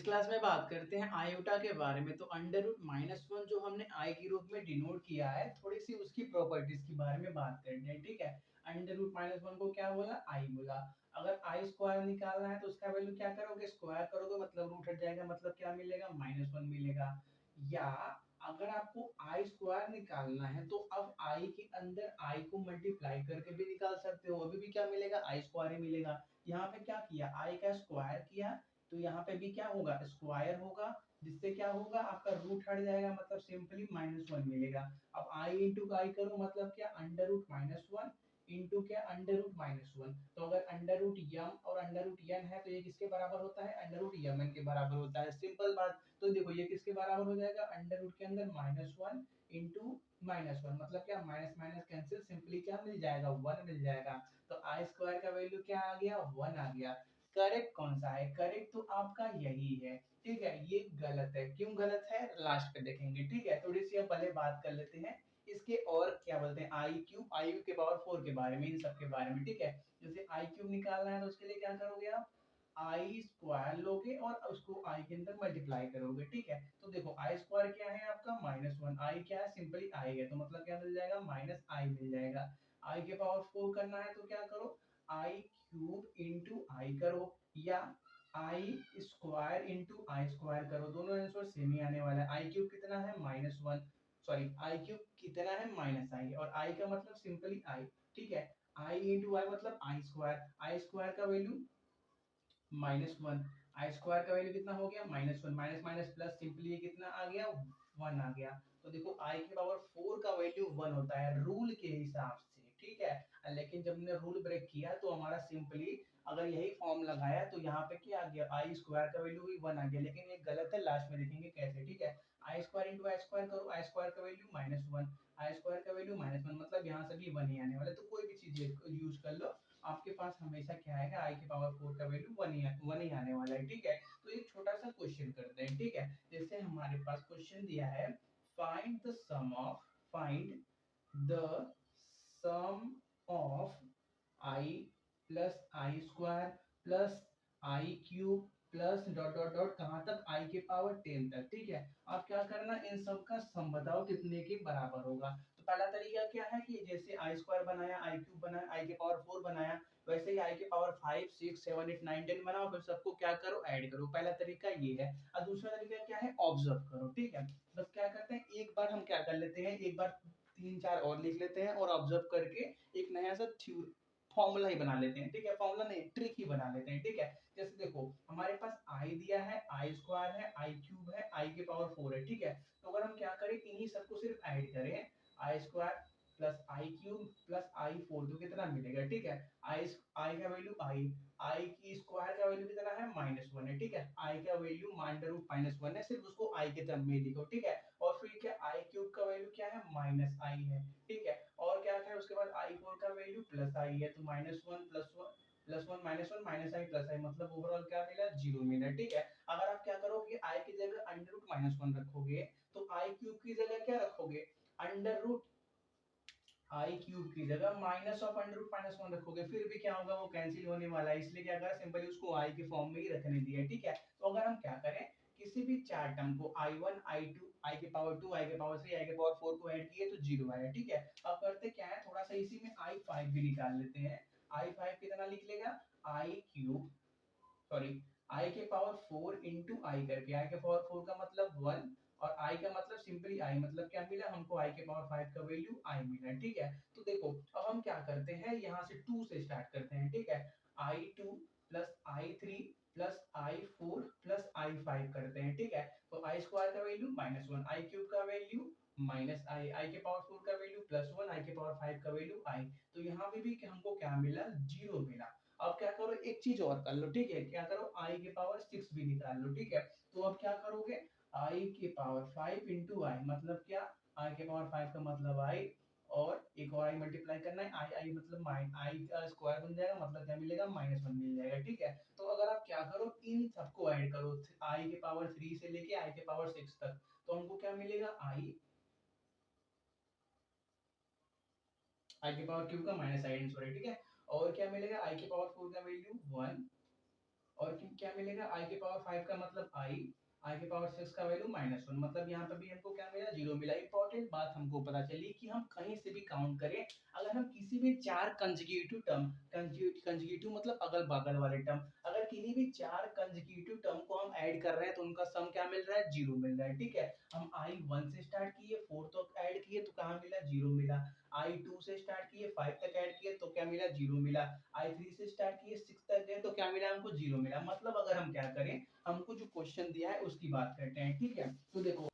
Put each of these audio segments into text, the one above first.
Class में बात करते हैं आयोटा के बारे में। तो अंडर रूट माइनस वन जो हमने आई के रूप में डिनोट किया है, थोड़ी सी उसकी प्रॉपर्टीज के बारे में बात करते हैं। ठीक है, अंडर रूट माइनस वन को क्या बोला, आई बोला। अगर आई स्क्वायर निकालना है तो उसका वैल्यू क्या करोगे, स्क्वायर करोगे मतलब रूट हट जाएगा, मतलब क्या मिलेगा, माइनस वन मिलेगा। या अगर आपको आई स्क्वायर निकालना है तो अब आई के अंदर आई को मल्टीप्लाई करके भी निकाल सकते हो, अभी भी क्या मिलेगा, आई स्क्वायर ही मिलेगा। यहाँ पे क्या किया, आई का स्क्वायर किया तो यहाँ पे भी क्या होगा, स्क्वायर होगा, जिससे क्या होगा, आपका रूट हट जाएगा, मतलब सिंपली माइनस वन मिलेगा। अब आई इंटू आई करो मतलब क्या, under root minus one into क्या, अंडर रूट माइनस वन। तो अगर अंडर रूट यम और अंडर रूट यन है तो ये किसके बराबर होता है, अंडर रूट यमन के बराबर होता है, सिंपल बात। तो देखो ये किसके बराबर हो जाएगा, अंडर रूट के अंदर minus one into minus one, मतलब क्या, माइनस माइनस कैंसिल, सिंपली क्या मिल जाएगा, वन मिल जाएगा। तो आई स्क्वायर का वैल्यू क्या आ गया, वन आ गया। करेक्ट कौन सा है, करेक्ट तो आपका यही है। ठीक है, ये गलत है, क्यों गलत है लास्ट पे देखेंगे। ठीक है, थोड़ी सी अब पहले बात कर लेते हैं इसके और क्या बोलते हैं, आई क्यूब, आई के पावर फोर के बारे में, इन सब के बारे में। ठीक है, जैसे आई क्यूब निकालना है तो उसके लिए क्या करोगे आप, आई स्क्वायर लोगे और उसको आई के अंदर मल्टीप्लाई करोगे। ठीक है, तो देखो आई स्क्वायर क्या है आपका, माइनस वन, आई क्या है, सिंपली आई है, तो मतलब क्या मिल जाएगा, माइनस आई मिल जाएगा। आई के पावर फोर करना है तो क्या करो, आई क्यूब इंटू आई करो, या आई स्क्वायर इंटू आई स्क्वायर करो, दोनों आंसर सेम ही आने वाला है। आई क्यूब कितना है, minus one, sorry I cube कितना है, माइनस आई, और आई का मतलब सिंपली आई। ठीक है, आई इंटू आई मतलब आई स्क्वायर का वैल्यू माइनस वन, आई स्क्वायर का वैल्यू कितना हो गया, minus one, minus minus plus, simply ये कितना आ गया, वन आ गया। तो देखो आई के पावर फोर का वैल्यू वन होता है रूल के हिसाब से। ठीक है, लेकिन जब हमने रूल ब्रेक किया तो हमारा सिंपली अगर यही फॉर्म लगाया तो यहाँ पे क्या आ गया, आई स्क्वायर का वैल्यू भी वन आ गया, लेकिन ये गलत है, लास्ट में देखेंगे कैसे। ठीक है, आई स्क्वायर इंटू आई स्क्वायर करो, आई स्क्वायर का वैल्यू माइनस वन, आई स्क्वायर का वैल्यू माइनस वन, मतलब यहाँ से भी वन ही आने वाला है, तो कोई भी चीज यूज कर लो, आपके पास हमेशा क्या आएगा, आई के पावर फोर का वैल्यू वन ही आने वाला है। ठीक है, तो एक छोटा सा क्वेश्चन करते हैं। ठीक है, जैसे हमारे पास क्वेश्चन दिया है, find the sum of, find the sum of i plus i square plus i cube plus dot dot dot कहाँ तक, आई के पावर टेन तक। ठीक है, आप क्या करना, इन सब का सम बताओ कितने के बराबर होगा। तो पहला तरीका क्या है कि जैसे आई स्क्वायर बनाया, आई क्यूब बनाया, आई के पावर फोर बनाया, वैसे ही आई के power five six seven eight nine ten बनाओ, फिर सबको क्या करो, ऐड करो। पहला तरीका ये है। और दूसरा तरीका क्या है, ऑब्जर्व करो। ठीक है, बस क्या करते हैं, एक बार हम क्या कर लेते हैं, एक बार तीन चार और लिख लेते हैं और ऑब्जर्व करके एक नया सा फॉर्मूला ही बना लेते हैं। ठीक है, फॉर्मूला नहीं, ट्रिक ही बना लेते हैं। ठीक है, जैसे देखो हमारे पास आई दिया है, आई स्क्वायर है, आई क्यूब है, आई के पावर फोर है। ठीक है, तो अगर हम क्या करें, इन्हीं सबको सिर्फ ऐड करें, आई square plus i cube plus I four, तो कितना मिलेगा। ठीक है, आई आई का वैल्यू आई की स्क्वायर का वैल्यू कितना है, माइनस वन है। ठीक है, आई का value under root minus one है, सिर्फ उसको आई के टर्म में लिखो। ठीक है, और फिर क्या, आई क्यूब का वैल्यू क्या है, माइनस आई है। ठीक है, और क्या है उसके बाद, आई फोर का वैल्यू प्लस आई है, तो minus one plus one minus I plus I, मतलब ओवरऑल क्या मिला, जीरो मिला। ठीक है, अगर आप क्या करोगे, आई की जगह अंडर रूट माइनस वन रखोगे, तो आई क्यूब की जगह क्या रखोगे, अंडर रूट आई क्यूब की जगह minus of under root minus one रखोगे, फिर भी क्या होगा, वो कैंसिल होने वाला है, इसलिए क्या करा, सिंपली उसको आई के फॉर्म में ही रखने दिया। ठीक है, तो अगर हम क्या करें, किसी भी चार टर्म को आई वन आई टू आई के पावर टू आई के पावर थ्री आई के पावर फोर को ऐड किए तो जीरो आया। ठीक है, अब करते क्या है, थोड़ा सा इसी में आई फाइव भी निकाल लेते हैं। आई फाइव कितना लिख लेगा, आई क्यूब, सॉरी, आई के पावर फोर इंटू आई करके, आई के पावर फोर का मतलब वन और आई का मतलब सिंपली आई, मतलब क्या मिला हमको, आई के पावर फाइव का वैल्यू आई मिला। ठीक है, तो देखो अब हम क्या करते हैं, यहाँ से टू से स्टार्ट करते हैं। ठीक है, आई two plus I three plus I four plus I five करते हैं। ठीक है, तो आई स्क्वायर का वैल्यू माइनस वन, आई क्यूब का वैल्यू माइनस आई, आई के पावर फोर का वैल्यू प्लस वन, आई के पावर फाइव का वैल्यू आई, तो यहाँ पे भी हमको क्या मिला, जीरो मिला। अब क्या करो, एक चीज और कर लो। ठीक है, क्या करो, आई के पावर सिक्स भी निकाल लो। ठीक है, तो अब क्या करोगे, आई के पावर फाइव इंटू आई, मतलब क्या, आई के पावर फाइव का मतलब आई, और एक और आई मल्टीप्लाई करना है, आई आई मतलब माइन आई का स्क्वायर बन जाएगा, मतलब क्या मिलेगा, माइनस वन मिल जाएगा। ठीक है, तो अगर आप क्या करो, इन सबको ऐड करो, आई के पावर थ्री से लेके आई के पावर सिक्स तक, तो हमको क्या मिलेगा, आई के पावर क्यूब का माइनस आई, सॉरी। ठीक है, और क्या मिलेगा, आई के पावर फोर का वैल्यू वन और क्या मिलेगा, i के पावर 5 का मतलब i के पावर 6 का वैल्यू -1, मतलब यहाँ पे भी हमको क्या मिला, 0 मिला। इंपॉर्टेंट बात हमको पता चली कि हम कहीं से भी काउंट करें, अगर हम किसी भी चार कंसेक्यूटिव टर्म, कंसेक्यूटिव मतलब अगल बगल वाले टर्म, अगर किसी भी चार कंसेक्यूटिव टर्म को हम ऐड कर रहे हैं तो उनका सम क्या मिल रहा है, 0 मिल रहा है। ठीक है, हम i1 से स्टार्ट किए 4 तक ऐड किए तो कहाँ मिला, 0 मिला। i2 से स्टार्ट किए 5 तक ऐड किए तो क्या मिला, 0 मिला। i3 से स्टार्ट किए 6 तक गए तो क्या मिला हमको, 0 मिला। मतलब अगर हम क्या करें, हमको जो क्वेश्चन दिया है उसकी बात करते हैं। ठीक है, तो देखो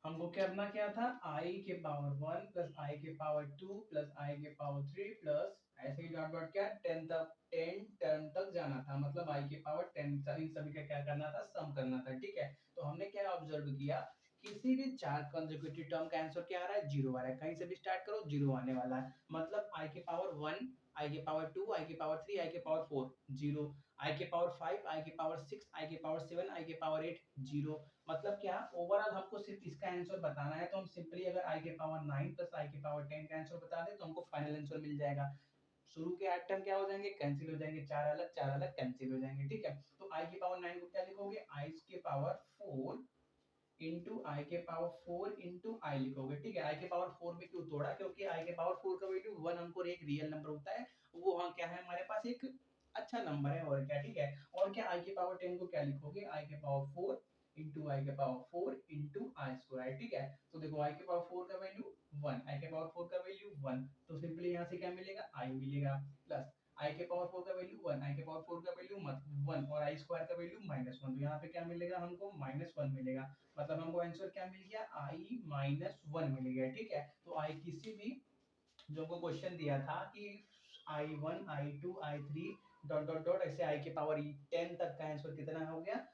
हमको करना क्या था, i के पावर 1 प्लस i के पावर 2 प्लस i के पावर 3 प्लस ऐसे ही डॉट डॉट क्या 10 तक, 10 टर्म तक जाना था, मतलब i के पावर 10 इन सभी का क्या करना था, सम करना था। ठीक है, तो हमने क्या ऑब्जर्व किया, किसी भी चार कंसेक्यूटिव टर्म का आंसर क्या आ रहा है, 0 आ रहा है। कहीं से भी स्टार्ट करो 0 आने वाला है। मतलब i के पावर 1, i के पावर 2, i के पावर 3, i के पावर 4 0, i के पावर 5, i के पावर 6, i के पावर 7, i के पावर 8 0। मतलब क्या, ओवरऑल हमको सिर्फ इसका आंसर बताना है, तो हम सिंपली अगर i के पावर 9 प्लस i के पावर 10 का आंसर बता दें तो हमको फाइनल आंसर मिल जाएगा। शुरू के 8 टर्म क्या हो जाएंगे, कैंसिल हो जाएंगे, चार अलग कैंसिल हो जाएंगे। ठीक है, तो i की पावर 9 को क्या लिखोगे, i के पावर 4 इंटू आई के पावर 4 इंटू आई लिखोगे। ठीक है, आई के पावर 4 में क्यों तोड़ा, क्योंकि आई के पावर 4 का वैल्यू 1 अंक एक रियल नंबर होता है, वो हाँ क्या है हमारे पास एक अच्छा नंबर है, और क्या। ठीक है, और क्या आई के पावर 10 को क्या लिखोगे, आई के पावर 4 इंटू आई के पावर 4 इंटू आई स्क्वायर। ठीक है, तो देखो आई के पावर 4 का वैल्यू 1, आई के पावर 4 का वैल्यू 1, तो सिंपली यहाँ से क्या मिलेगा, आई मिलेगा, प्लस आई के पावर 4 का वैल्यू 1, आई के पावर 4 का वैल्यू 1 और आई स्क्वायर का वैल्यू -1, तो यहाँ पे क्या मिलेगा हमको, -1 मिलेगा। मतलब हमको आंसर क्या मिल गया, i -1 मिल गया। ठीक है, तो i किसी भी, जो हमको क्वेश्चन दिया था कि i1 i2 i3 dot dot dot ऐसे i के पावर 10 तक का आंसर कितना हो गया,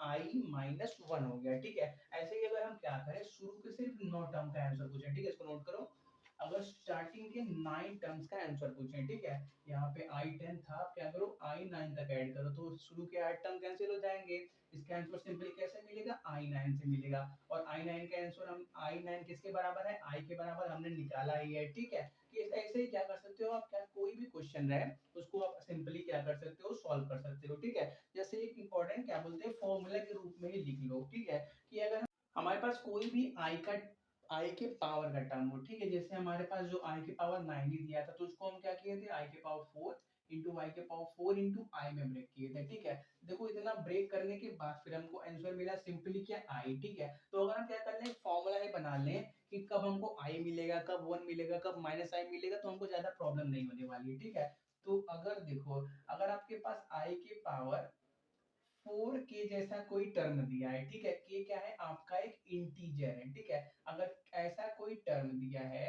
i-1 हो गया। ठीक है, ऐसे ही अगर हम क्या करें, शुरू के सिर्फ 9 टर्म का आंसर पूछे। ठीक है, इसको नोट करो, अगर स्टार्टिंग के 9 टर्म्स का आंसर पूछे। ठीक है, यहाँ पे i10 था, आप क्या करो i9 तक ऐड करो तो शुरू के 8 टर्म कैंसिल हो जाएंगे। इसका आंसर सिंपली कैसे मिलेगा, i9 से मिलेगा, और i9 का आंसर हम i9 किसके बराबर है, i के बराबर हमने निकाला ही है। ठीक है, कि ऐसे ही क्या कर सकते हो आप, क्या कोई भी क्वेश्चन रहे उसको आप सिंपली क्या कर सकते हो, सॉल्व कर सकते हो। ठीक है, जैसे एक इंपॉर्टेंट क्या बोलते हैं, फॉर्मूला के रूप में ही लिख लो। ठीक है, कि अगर हमारे पास कोई भी आई के पावर का टर्म हो, ठीक है, जैसे हमारे पास जो आई के पावर 9 ही दिया था तो उसको हम क्या किए थे, आई के पावर 4 इंटू आई के पावर 4 इंटू आई में ब्रेक किए थे। ठीक है, देखो इतना ब्रेक करने के बाद फिर हमको आंसर मिला सिंपली क्या, आई। ठीक है, तो अगर हम क्या कर लें, फॉर्मूला ही बना लें कि कब हमको आई मिलेगा, कब 1 मिलेगा, कब माइनस आई मिलेगा, तो हमको ज्यादा प्रॉब्लम नहीं होने वाली है। ठीक है, तो अगर देखो, अगर आपके पास आई के पावर 4 के जैसा कोई टर्म दिया है, ठीक है, के क्या है, आपका एक इंटीजर है। ठीक है, अगर ऐसा कोई टर्म दिया है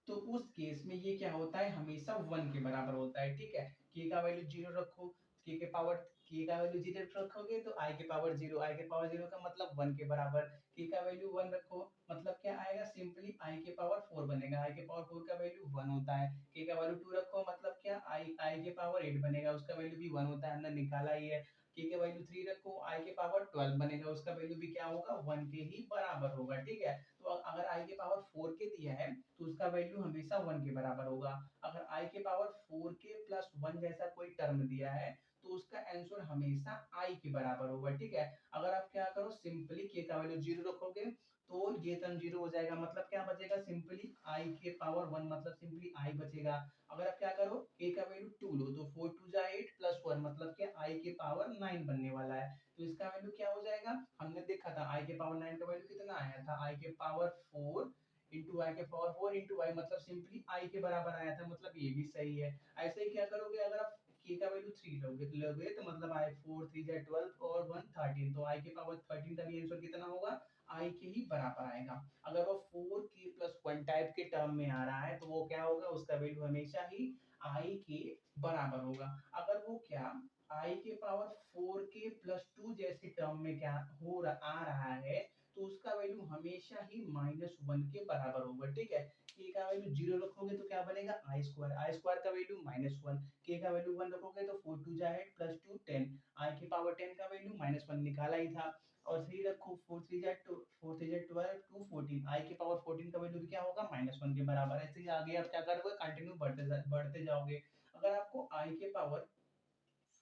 तो उस केस में ये क्या होता है, हमेशा 1 के बराबर होता है। ठीक है, के का वैल्यू 0 रखो, के का वैल्यू 0 रखोगे तो आई के पावर 0, आई के पावर 0 का मतलब 1 के बराबर, के का वैल्यू 1 रखो मतलब क्या आएगा, सिंपली आई के पावर 4 बनेगा, आई के पावर 4 का वैल्यू 1 होता है। के का वैल्यू 2 रखो मतलब क्या, आई के पावर 8 बनेगा, उसका वैल्यू भी 1 होता है, हमने निकाला ही है। के वैल्यू 3 रखो, आई के पावर 12 बनेगा, उसका वैल्यू भी क्या होगा, 1 के ही बराबर होगा। ठीक है, तो अगर आई के पावर 4 के दिया है तो उसका वैल्यू हमेशा 1 के बराबर होगा। अगर आई के पावर 4 के प्लस 1 जैसा कोई टर्म दिया है तो उसका आंसर हमेशा आई के बराबर होगा। ठीक है, अगर आप क्या करो, सिंपली के का वैल्यू 0 रखोगे तो ये टर्म 0 हो जाएगा, मतलब क्या बचेगा, सिंपली आई के पावर 1 मतलब सिंपली आई बचेगा। अगर आप क्या करो, के का वैल्यू 2 लो तो 4 2 जा 8 प्लस 1 मतलब क्या आई के पावर 9 बनने वाला है, तो इसका वैल्यू क्या हो जाएगा, हमने देखा था आई के पावर 9 का वैल्यू कितना आया था, आई के पावर 4 इंटू आई के पावर 4 इंटू आई मतलब सिंपली आई के बराबर आया था, मतलब ये भी सही है। ऐसे ही क्या करोगे, अगर आप के का वैल्यू 3 लोगे तो मतलब आई 4 3 जा 12 और 1 13, तो आई के पावर 13 का भी आंसर कितना होगा, आई के ही बराबर आएगा। अगर वो 4 के प्लस 1 टाइप के टर्म में आ रहा है तो वो क्या होगा, उसका वैल्यू हमेशा ही आई के बराबर होगा। अगर वो क्या आई के पावर 4 के प्लस 2 जैसे टर्म में क्या आ रहा है तो उसका वैल्यू हमेशा ही -1 के बराबर होगा। ठीक है, के का वैल्यू 0 रखोगे तो क्या बनेगा, आई स्क्वायर का वैल्यू -1, के का वैल्यू 1 रखोगे तो 4 2 जा 8 प्लस 2 10, आई की पावर 10 का वैल्यू -1 निकाला ही था, और 3 रखो 4 3 जा 2 4 3 जा 12 2 14, आई की पावर 14 का वैल्यू भी क्या होगा, -1 के बराबर। ऐसे ही आगे आप क्या करोगे, कंटिन्यू बढ़ते जाओगे। अगर आपको आई के पावर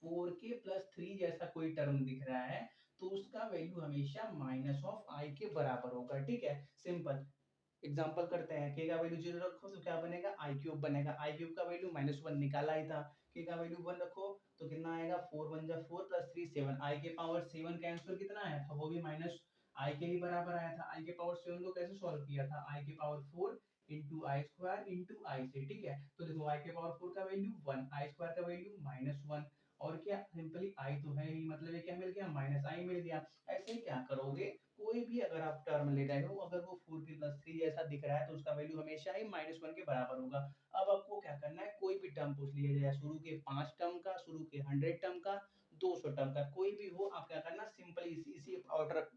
4k प्लस 3 जैसा कोई टर्म दिख रहा है तो उसका वैल्यू हमेशा माइनस ऑफ आई के बराबर होगा, ठीक है। सिंपल एग्जांपल करते हैं, k का वैल्यू 0 रखो तो क्या बनेगा, आई क्यूब बनेगा। आई क्यूब का वैल्यू -1 निकाला ही था, k का वैल्यू 1 रखो तो कितना आएगा, 4 1 जा 4 प्लस 3 7, आई के पावर 7 का आंसर कितना आया था, वो भी माइनस आई के ही बराबर आया था। आई के पावर 7 को कैसे सॉल्व किया था, आई के पावर 4 इंटू आई स्क्वायर इंटू आई से, ठीक है। तो देखो आई के पावर 4 का वैल्यू 1, आई स्क्वायर का वैल्यू -1, और क्या सिंपली आई तो है ही, मतलब ये क्या मिल गया, माइनस आई मिल गया। ऐसे ही क्या करोगे, कोई भी अगर आप टर्म ले रहे हो, अगर वो 4k प्लस 3 जैसा दिख रहा है तो उसका वैल्यू हमेशा ही -1 के बराबर होगा। अब आपको क्या करना है, कोई भी टर्म पूछ लिया जाए, शुरू के 5 टर्म का, शुरू के 100 टर्म का, 200 टर्म का, कोई भी हो, आप क्या करना, सिंपली इसी ऑर्डर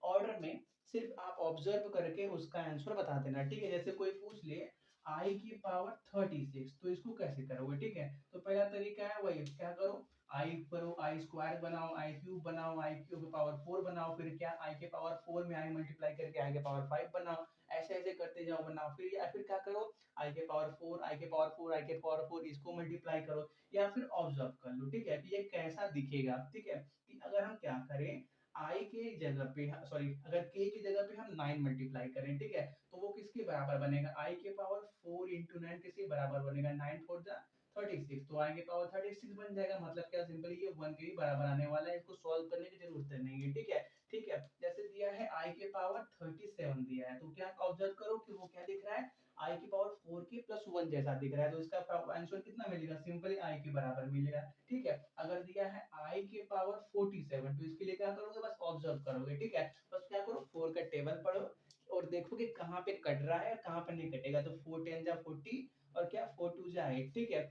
ऑर्डर में सिर्फ आप ऑब्जर्व करके उसका आंसर बता देना, ठीक है। जैसे कोई पूछ ले आई की पावर 36, तो इसको कैसे करोगे, ठीक है। तो पहला तरीका है वही, क्या करो, आई करो, आई स्क्वायर बनाओ, आई क्यूब बनाओ, आई क्यूब पावर 4 बनाओ, फिर क्या आई के पावर 4 में आई मल्टीप्लाई करके आई के पावर 5 बनाओ, ऐसे ऐसे करते जाओ बनाओ। फिर या फिर क्या करो, आई के पावर 4, आई के पावर 4, आई के पावर 4 इसको मल्टीप्लाई करो, या फिर ऑब्जर्व कर लो, ठीक है, कि ये कैसा दिखेगा, ठीक है। कि अगर हम क्या करें, आई के जगह पे, सॉरी, अगर के की जगह पे हम 9 मल्टीप्लाई करें, ठीक है, तो वो किसके बराबर बनेगा, आई के पावर 4 इंटू 9 किसके बराबर बनेगा, 9 4 जा 36, तो आई के पावर 36 बन जाएगा। मतलब क्या, सिंपली ये 1 के ही बराबर आने वाला है, इसको सॉल्व करने की जरूरत नहीं है, ठीक है। ठीक है, जैसे दिया है आई के पावर 37 दिया है, तो क्या ऑब्जर्व करो कि वो क्या दिख रहा है, आई की पावर 4k प्लस 1 जैसा दिख रहा है, तो इसका आंसर कितना मिलेगा, सिंपली आई के बराबर मिलेगा, ठीक है। अगर दिया है आई के पावर 47, तो इसके लिए क्या करोगे, बस ऑब्जर्व करोगे, ठीक है। बस क्या करो, 4 का टेबल पढ़ो और देखो कि कहाँ पे कट रहा है और कहाँ पे नहीं कटेगा। तो 4 10 जा 40 और क्या 4 2 जा 8, ठीक है।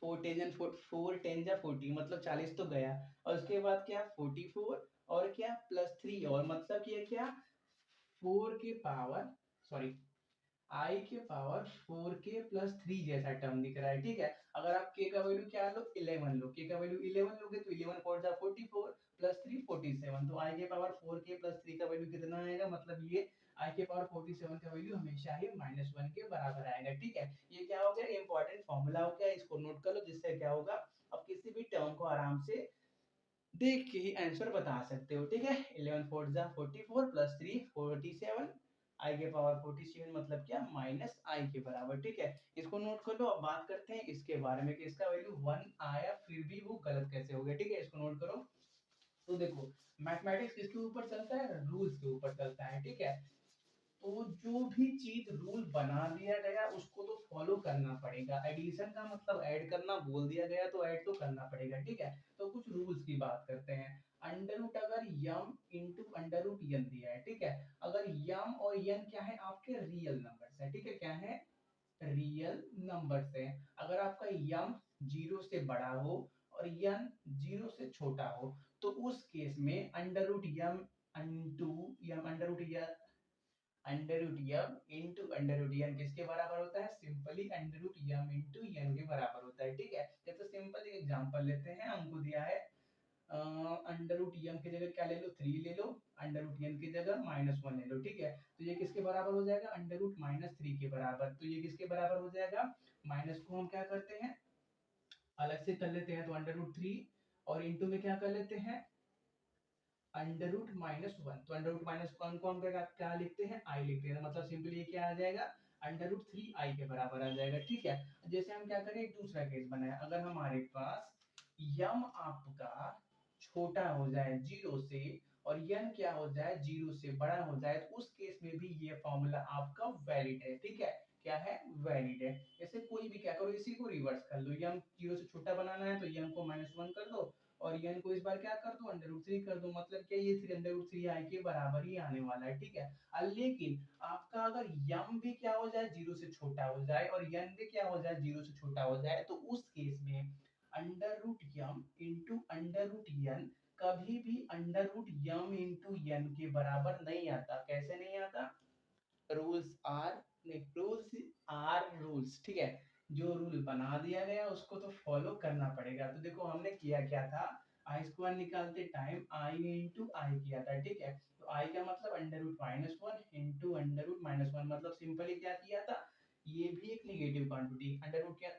4 10 जा 40 मतलब 40 तो गया, और उसके बाद क्या 44 और क्या प्लस 3, और मतलब ये क्या 4 के पावर, सॉरी, आई के पावर 4k प्लस 3 जैसा टर्म दिख रहा है, ठीक है। अगर आप k का वैल्यू क्या लो, 11 लो, k का वैल्यू 11 लोगे तो 11 4 जा 44 प्लस 3 47, तो i के पावर 4k प्लस 3 का वैल्यू कितना आएगा, मतलब ये i के पावर 47 का वैल्यू हमेशा ही -1 के बराबर आएगा, ठीक है। ये क्या हो गया, इंपॉर्टेंट फॉर्मूला हो गया, इसको नोट कर लो, जिससे क्या होगा, अब किसी भी टर्म को आराम से देख के ही आंसर बता सकते हो, ठीक है। 11 4 जा 44 प्लस 3 47, आई के पावर 47 मतलब क्या, माइनस आई के बराबर, ठीक है। इसको नोट कर लो। अब बात करते हैं इसके बारे में कि इसका वैल्यू 1 आया फिर भी वो गलत कैसे हो गया, ठीक है। इसको नोट करो। तो देखो, मैथमेटिक्स किसके ऊपर चलता है, रूल्स के ऊपर चलता है, ठीक है। तो जो भी चीज रूल बना दिया गया उसको तो फॉलो करना पड़ेगा। एडिशन का मतलब ऐड करना, बोल दिया गया तो ऐड तो करना पड़ेगा, ठीक है। तो कुछ रूल्स की बात करते हैं। अंडर रूट अगर यम इंटू अंडर रूट यन दिया है, ठीक है। अगर यम और यन क्या है, आपके रियल नंबर्स है, ठीक है। क्या है, रियल नंबर्स है। अगर आपका यम 0 से बड़ा हो और यन 0 से छोटा हो, तो उस केस में अंडर रूट यम इंटू यम under root under root M into under root यन किसके बराबर होता है, simply under root M into यन के बराबर होता है, ठीक है। जैसे सिंपल एक एग्जांपल लेते हैं, हमको दिया है अंडर रूट यम की जगह क्या ले लो, 3 ले लो, अंडर रूट यन की जगह -1 ले लो, ठीक है। तो ये किसके बराबर हो जाएगा, अंडर रूट -3 के बराबर। तो ये किसके बराबर हो जाएगा, माइनस को हम क्या करते हैं, अलग से कर लेते हैं, तो अंडर रूट 3, और इंटू में क्या कर लेते हैं, अंडर रूट -1। तो अंडर रूट -1 को हम क्या लिखते हैं, आई लिखते हैं, मतलब सिंपली ये क्या आ जाएगा, अंडर रूट 3 आई के बराबर आ जाएगा, ठीक है। जैसे हम क्या करें, एक दूसरा केस बनाए, अगर हमारे पास यम आपका छोटा हो जाए 0 से और यन क्या हो जाए 0 से बड़ा हो जाए, तो उस केस में भी ये फॉर्मूला आपका वैलिड है, ठीक है। क्या है, वैलिड है। जैसे कोई भी क्या करो, इसी को रिवर्स कर लो, यम 0 से छोटा बनाना है तो यम को -1 कर दो, और यन को इस बार क्या कर दो, अंडर रूट 3 कर दो, मतलब क्या ये 3 अंडर रूट 3 आई के बराबर ही आने वाला है, ठीक है। लेकिन आपका अगर यम भी क्या हो जाए 0 से छोटा हो जाए और यन भी क्या हो जाए 0 से छोटा हो जाए, तो उस केस में under root M into under root यन कभी भी अंडर रूट यम इंटू यन के बराबर नहीं आता। कैसे नहीं आता, रूल्स आर रूल्स, ठीक है। जो रूल बना दिया गया उसको तो फॉलो करना पड़ेगा। तो देखो हमने किया क्या था, आई स्क्वायर निकालते टाइम आई इंटू आई किया था, ठीक है। तो आई का मतलब under root -1 into under root -1, मतलब सिंपली क्या किया था, ये भी एक निगेटिव क्वांटिटी, अंडर रूट क्या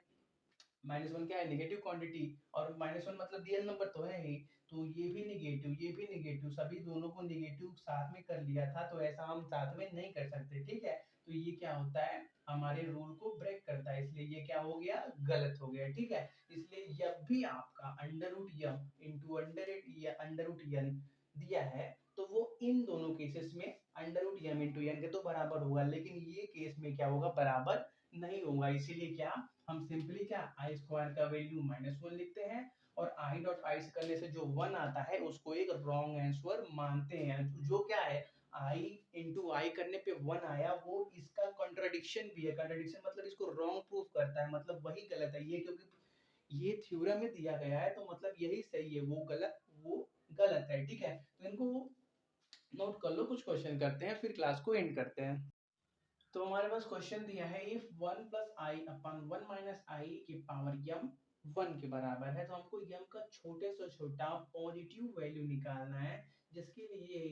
-1 क्या है, नेगेटिव क्वांटिटी, और -1 मतलब रियल नंबर तो है ही, तो ये भी नेगेटिव, ये भी नेगेटिव, सभी दोनों को नेगेटिव साथ में कर लिया था, तो ऐसा हम साथ में नहीं कर सकते, ठीक है। तो ये क्या होता है, हमारे रूल को ब्रेक करता है, इसलिए ये क्या हो गया, गलत हो गया, ठीक है। इसलिए जब भी आपका under root M into under root यन दिया है, तो वो इन दोनों केसेस में अंडर रूट यम इंटू यन के तो बराबर होगा, लेकिन ये केस में क्या होगा, बराबर नहीं होगा। इसीलिए क्या, हम सिंपली क्या, आई स्क्वायर का वैल्यू -1 लिखते हैं, और आई डॉट आई से करने से जो 1 आता है उसको एक रॉन्ग आंसर मानते हैं। जो क्या है, आई इंटू आई करने पे 1 आया, वो इसका कॉन्ट्रडिक्शन भी है। कॉन्ट्रडिक्शन मतलब इसको रॉन्ग प्रूफ करता है, मतलब वही गलत है ये, क्योंकि ये थ्योरम में दिया गया है, तो मतलब यही सही है, वो गलत है, ठीक है। तो इनको नोट कर लो, कुछ क्वेश्चन करते हैं, फिर क्लास को एंड करते हैं। तो हमारे पास क्वेश्चन दिया है, if 1 plus I upon 1 minus I की पावर यम 1 के बराबर है, तो हमको यम का छोटे से छोटा पॉजिटिव वैल्यू निकालना है, जिसके लिए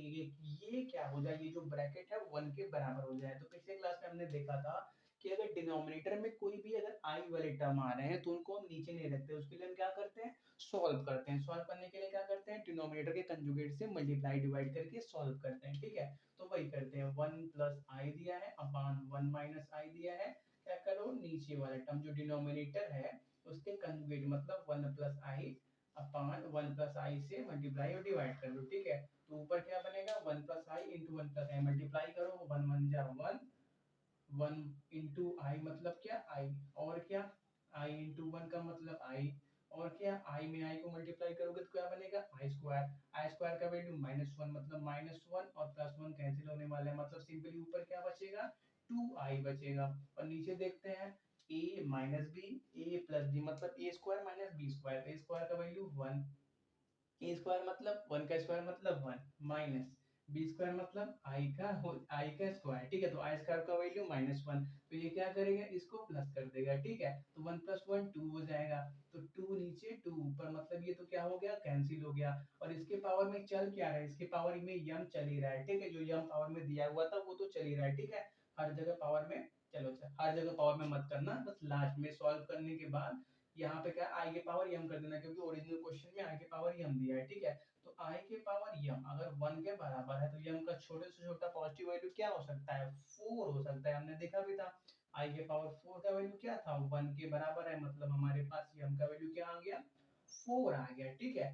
ये क्या हो जाए, ये जो ब्रैकेट है 1 के बराबर हो जाए। तो पिछले क्लास में हमने देखा था कि अगर डिनोमिनेटर में कोई भी अगर आई वाले टर्म आ रहे हैं, तो उनको हम नीचे नहीं रखते, उसके लिए हम क्या करते हैं, सॉल्व करते हैं। सॉल्व करने के लिए क्या करते हैं, डिनोमिनेटर के कंजुगेट से मल्टीप्लाई डिवाइड करके सॉल्व करते हैं, ठीक है। तो वही करते हैं, 1 प्लस आई दिया है अपॉन 1 माइनस आई दिया है, क्या करो, नीचे वाला टर्म जो डिनोमिनेटर है उसके कंजुगेट मतलब 1 प्लस आई अपॉन 1 प्लस आई से मल्टीप्लाई और डिवाइड कर लो, ठीक है। तो ऊपर क्या बनेगा, 1 प्लस आई इंटू 1 प्लस आई, मल्टीप्लाई करो, 1 1 जा 1, 1 इंटू आई मतलब क्या, आई, और क्या, आई इंटू 1 का मतलब आई, और क्या, आई में आई को मल्टीप्लाई करोगे तो क्या बनेगा, आई स्क्वायर का वैल्यू -1 मतलब -1, और +1 कैंसिल होने वाला है, मतलब सिंपली ऊपर क्या बचेगा, 2i बचेगा। और नीचे देखते हैं, a minus b, a plus b मतलब a square minus b square, a square का वैल्यू 1, ए स्क्वायर मतलब 1 का स्क्वायर मतलब 1, माइनस बी स्क्वायर मतलब आई का स्क्वायर, ठीक है। तो आई स्क्वायर का वैल्यू -1, तो ये क्या करेगा, इसको प्लस कर देगा, ठीक है। तो 1 + 1 2 हो जाएगा, तो 2 नीचे 2 ऊपर, मतलब ये तो क्या हो गया, कैंसिल हो गया। और इसके पावर में चल क्या रहा है, इसके पावर में यम चल ही रहा है, ठीक है। जो यम पावर में दिया हुआ था वो तो चल ही रहा है, ठीक है। हर जगह पावर में, चलो अच्छा, हर जगह पावर में मत करना, बस लास्ट में सॉल्व करने के बाद यहाँ पे क्या, आई के पावर यम कर देना, क्योंकि ओरिजिनल क्वेश्चन में आई के पावर यम दिया है, ठीक है। तो आई के पावर यम अगर 1 के बराबर है, तो यम का छोटे से छोटा पॉजिटिव वैल्यू क्या हो सकता है, 4 हो सकता है, हमने देखा भी था। आई के पावर 4 का वैल्यू क्या था, 1 के बराबर है, मतलब हमारे पास यम का वैल्यू क्या आ गया, 4 आ गया, ठीक है।